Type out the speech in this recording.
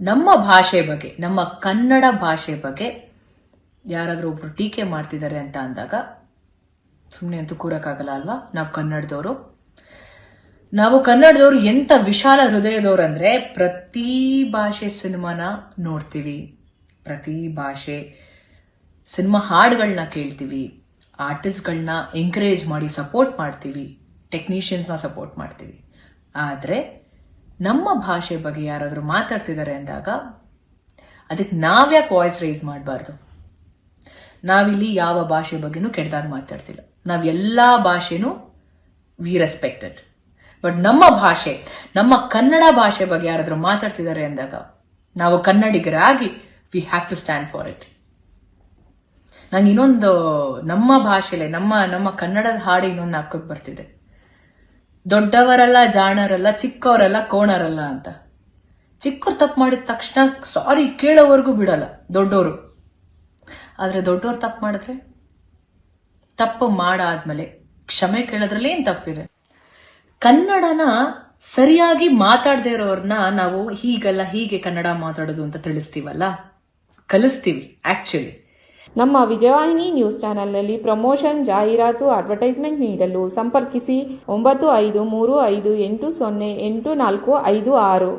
ನಮ್ಮ ಭಾಷೆ ಬಗ್ಗೆ, ನಮ್ಮ ಕನ್ನಡ ಭಾಷೆ ಬಗ್ಗೆ ಯಾರಾದರೂ ಒಬ್ರು ಟೀಕೆ ಮಾಡ್ತಿದ್ದಾರೆ ಅಂತ ಅಂದಾಗ ಸುಮ್ಮನೆ ಅಂತೂ ಕೂರಕ್ಕಾಗಲ್ಲ ಅಲ್ವಾ? ನಾವು ಕನ್ನಡದವರು ಎಂತ ವಿಶಾಲ ಹೃದಯದವ್ರು ಅಂದ್ರೆ ಪ್ರತಿ ಭಾಷೆ ಸಿನಿಮಾನ ನೋಡ್ತೀವಿ, ಪ್ರತಿ ಭಾಷೆ ಸಿನಿಮಾ ಹಾಡುಗಳನ್ನ ಕೇಳ್ತೀವಿ, ಆರ್ಟಿಸ್ಟ್ಗಳನ್ನ ಎಂಕರೇಜ್ ಮಾಡಿ ಸಪೋರ್ಟ್ ಮಾಡ್ತೀವಿ, ಟೆಕ್ನಿಷಿಯನ್ಸ್ನ ಸಪೋರ್ಟ್ ಮಾಡ್ತೀವಿ. ಆದರೆ ನಮ್ಮ ಭಾಷೆ ಬಗ್ಗೆ ಯಾರಾದರೂ ಮಾತಾಡ್ತಿದ್ದಾರೆ ಅಂದಾಗ ಅದಕ್ಕೆ ನಾವ್ಯಾಕೆ ವಾಯ್ಸ್ ರೈಸ್ ಮಾಡಬಾರ್ದು? ನಾವಿಲ್ಲಿ ಯಾವ ಭಾಷೆ ಬಗ್ಗೆನೂ ಕೆಟ್ಟದಾಗ ಮಾತಾಡ್ತಿಲ್ಲ. ನಾವೆಲ್ಲ ಭಾಷೆನೂ ವಿ ರೆಸ್ಪೆಕ್ಟೆಡ್. ಬಟ್ ನಮ್ಮ ಭಾಷೆ, ನಮ್ಮ ಕನ್ನಡ ಭಾಷೆ ಬಗ್ಗೆ ಯಾರಾದರೂ ಮಾತಾಡ್ತಿದ್ದಾರೆ ಅಂದಾಗ ನಾವು ಕನ್ನಡಿಗರಾಗಿ we have to stand for it. ನಂಗೆ ಇನ್ನೊಂದು ನಮ್ಮ ಭಾಷೆಲೆ ನಮ್ಮ ಕನ್ನಡದ ಹಾಡು ಇನ್ನೊಂದು ಹಾಕೋಕ್ ಬರ್ತಿದೆ. ದೊಡ್ಡವರಲ್ಲ ಜಾಣರಲ್ಲ, ಚಿಕ್ಕವರಲ್ಲ ಕೋಣರಲ್ಲ ಅಂತ. ಚಿಕ್ಕವ್ರು ತಪ್ಪು ಮಾಡಿದ ತಕ್ಷಣ ಸಾರಿ ಕೇಳೋವರೆಗೂ ಬಿಡಲ್ಲ ದೊಡ್ಡವರು. ಆದ್ರೆ ದೊಡ್ಡವ್ರು ತಪ್ಪು ಮಾಡಿದ್ರೆ, ತಪ್ಪು ಮಾಡಾದ್ಮೇಲೆ ಕ್ಷಮೆ ಕೇಳೋದ್ರಲ್ಲಿ ಏನ್ ತಪ್ಪಿದೆ? ಕನ್ನಡನ ಸರಿಯಾಗಿ ಮಾತಾಡದೇ ಇರೋರ್ನ ನಾವು ಹೀಗೆ ಕನ್ನಡ ಮಾತಾಡೋದು ಅಂತ ತಿಳಿಸ್ತೀವಲ್ಲ, ಕಲಿಸ್ತೀವಿ ಆಕ್ಚುಲಿ. ನಮ್ಮ ವಿಜಯವಾಹಿನಿ ನ್ಯೂಸ್ ಚಾನೆಲ್ನಲ್ಲಿ ಪ್ರಮೋಷನ್, ಜಾಹೀರಾತು, ಅಡ್ವರ್ಟೈಸ್ಮೆಂಟ್ ನೀಡಲು ಸಂಪರ್ಕಿಸಿ 9535808456.